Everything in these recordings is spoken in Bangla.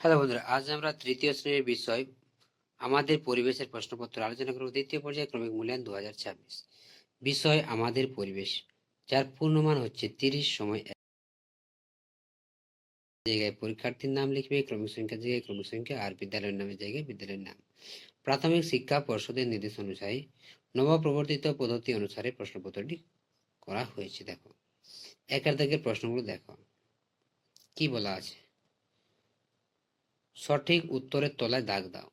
হ্যালো বন্ধুরা, আজ আমরা তৃতীয় শ্রেণীর বিষয় আমাদের পরিবেশের প্রশ্নপত্র আলোচনা করব। দ্বিতীয় পর্যায়ে ক্রমিক মূল্যায়ন 2026 বিষয় আমাদের পরিবেশ, যার পূর্ণমান হচ্ছে 30। সময় এক জায়গায় পরীক্ষার্থীর নাম লিখবে, ক্রমিক সংখ্যার জায়গায় ক্রমিক সংখ্যা, আর বিদ্যালয়ের নামের জায়গায় বিদ্যালয়ের নাম। প্রাথমিক শিক্ষা পর্ষদের নির্দেশ অনুযায়ী নবপ্রবর্তিত পদ্ধতি অনুসারে প্রশ্নপত্রটি করা হয়েছে। দেখো, একের দাগের প্রশ্নগুলো দেখো কি বলা আছে। সঠিক উত্তরের তলায় দাগ দাও।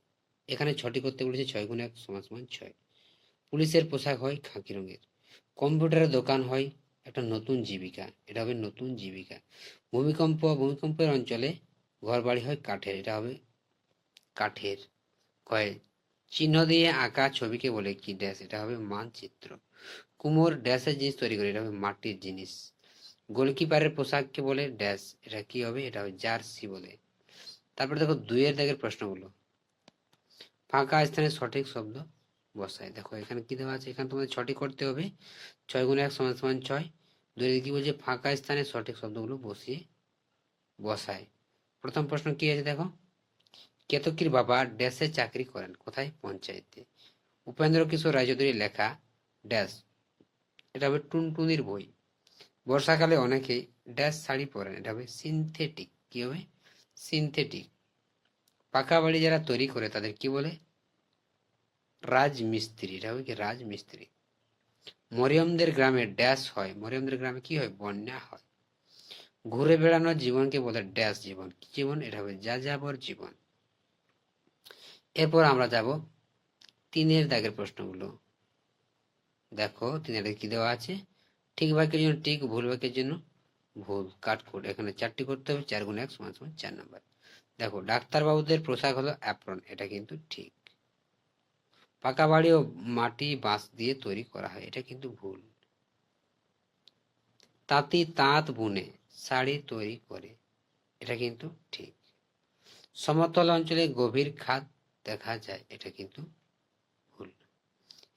এখানে 6টি করতে বলেছে। 6 গুণ 1 সমান সমান 6। পুলিশের পোশাক হয় খাকি রঙের। কম্পিউটারের দোকান হয় একটা নতুন জীবিকা, এটা হবে নতুন জীবিকা। ভূমিকম্পের অঞ্চলে ঘরবাড়ি হয় কাঠের, এটা হবে কাঠের। কয় চিহ্ন দিয়ে আঁকা ছবিকে বলে কি ড্যাশ, এটা হবে মানচিত্র। কুমোর ড্যাশের জিনিস তৈরি করে, এটা হবে মাটির জিনিস। গোলকিপারের পোশাককে বলে ড্যাশ, এটা কি হবে, এটা হবে জার্সি বলে। তারপরে দেখো 2-এর দাগের প্রশ্নগুলো। ফাঁকা স্থানে সঠিক শব্দ বসায়। দেখো এখানে কি দেওয়া আছে, এখানে তোমাদের 6টি করতে হবে। 6 গুণ 1 সমান সমান 6। 2 কি বলছে, ফাঁকা স্থানে সঠিক শব্দগুলো বসায়। প্রথম প্রশ্ন কি আছে দেখো, কেতকীর বাবা ড্যাশে চাকরি করেন, কোথায়, পঞ্চায়েতে। উপেন্দ্র কিশোর রায়চৌধুরীর লেখা ড্যাশ, এটা হবে টুনটুনির বই। বর্ষাকালে অনেকেই ড্যাশ শাড়ি পরেন, এটা হবে সিনথেটিক, কি হবে, সিনথেটিক। পাকা বাড়ি যারা তৈরি করে তাদের কি বলে, রাজমিস্ত্রি, এটা হবে কি রাজমিস্ত্রি। মরিয়মদের গ্রামে ড্যাশ হয়, মরিয়মদের গ্রামে কি হয়, বন্যা হয়। ঘুরে বেড়ানোর জীবনকে বলে ড্যাশ জীবন, কি জীবন, এটা হবে যাযাবর জীবন। এরপর আমরা যাব 3-এর দাগের প্রশ্নগুলো। দেখো 3-এর কি দেওয়া আছে, ঠিক বাক্যের জন্য ঠিক, ভুল বাক্যের জন্য ভুল। কাটকুট, এখানে 4টি করতে হবে। 4 গুণ 1 সমান সমান 4 নাম্বার। দেখো ডাক্তারবাবুদের পোশাক হলো অ্যাপ্রন, এটা কিন্তু ঠিক। পাকা বাড়ি ও মাটি বাঁশ দিয়ে তৈরি করা হয়, এটা কিন্তু ভুল। তাঁতি তাঁত বুনে শাড়ি তৈরি করে, এটা কিন্তু ঠিক। সমতল অঞ্চলে গভীর খাদ দেখা যায়, এটা কিন্তু ভুল।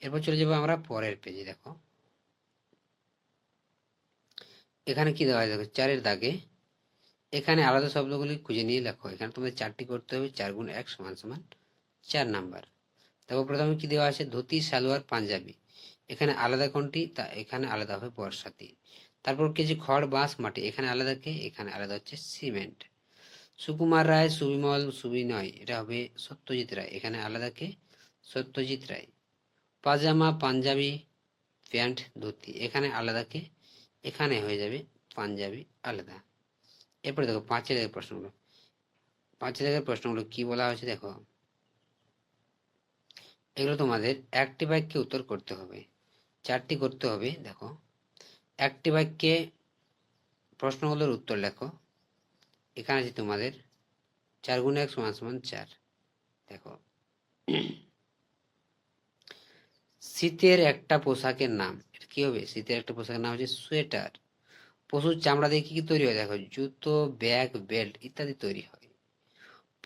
এরপর চলে যাবো আমরা পরের পেজে। দেখো এখানে কি দেওয়া আছে, দেখো 4-এর দাগে এখানে আলাদা শব্দগুলি খুঁজে নিয়ে লেখো। এখানে তোমাদের 4টি করতে হবে। 4 গুণ 1 সমান সমান 4 নাম্বার। দেখো প্রথমে কি দেওয়া আছে, ধুতি সালোয়ার পাঞ্জাবি। এখানে আলাদা কোনটি, তা এখানে আলাদা হবে বর্ষাতি। তারপর কিছু খড় বাঁশ মাটি, এখানে আলাদা কে, এখানে আলাদা হচ্ছে সিমেন্ট। সুকুমার রায় সুবিমল সুবিনয়, এটা হবে সত্যজিৎ রায়, এখানে আলাদা কে, সত্যজিৎ রায়। পাজামা পাঞ্জাবি প্যান্ট ধুতি, এখানে আলাদা কে, এখানে হয়ে যাবে পাঞ্জাবি আলাদা। এরপরে দেখো 5-এর দাগের প্রশ্নগুলো। 5-এর দাগের প্রশ্নগুলো কি বলা হয়েছে দেখো, এগুলো তোমাদের একটি বাক্যে উত্তর করতে হবে। 4টি করতে হবে। দেখো একটি বাক্যে প্রশ্নগুলোর উত্তর লেখো। এখানে আছে তোমাদের 4 গুণ 1 সমান সমান 4। দেখো শীতের একটা পোশাকের নাম, এটা কি হবে, শীতের একটা পোশাকের নাম হচ্ছে সোয়েটার। পশুর চামড়া দিয়ে কি কি তৈরি হয়, দেখো জুতো ব্যাগ বেল্ট ইত্যাদি তৈরি হয়।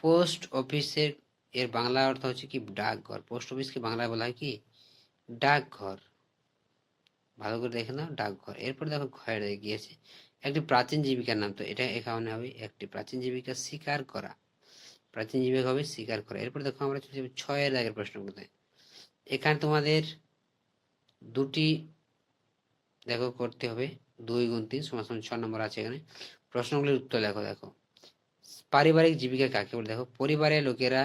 পোস্ট অফিসের এর বাংলা অর্থ হচ্ছে কি, ডাকঘর। পোস্ট অফিসকে বাংলায় বলা হয় কি, ডাকঘর। ভালো করে দেখে নাও, ডাকঘর। এরপর দেখো ঘরে গিয়েছে একটি প্রাচীন জীবিকার নাম, তো এটা এখানে হবে একটি প্রাচীন জীবিকা শিকার করা, প্রাচীন জীবিকা হবে শিকার করা। এরপর দেখো আমরা চলে যাবো 6-এর দাগের প্রশ্নগুলোতে। এখানে তোমাদের দুটি দেখো করতে হবে। 2 গুণ 3 সমান সমান 6 নম্বর আছে এখানে। প্রশ্নগুলির উত্তর লেখো। দেখো পারিবারিক জীবিকা কাকে বলে, দেখো পরিবারের লোকেরা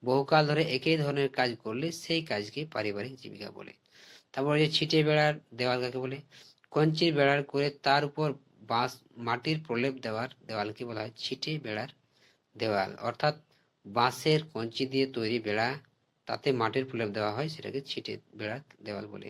বহুকাল ধরে একই ধরনের কাজ করলে সেই কাজকে পারিবারিক জীবিকা বলে। তারপর যে ছিটে বেড়ার দেওয়াল কাকে বলে, কঞ্চির বেড়ার করে তার উপর বাঁশ মাটির প্রলেপ দেওয়ার দেওয়ালকে বলা হয় ছিটে বেড়ার দেওয়াল। অর্থাৎ বাঁশের কঞ্চি দিয়ে তৈরি বেড়া, তাতে মাটির প্রলেপ দেওয়া হয়, সেটাকে ছিটে বেড়ার দেওয়াল বলে।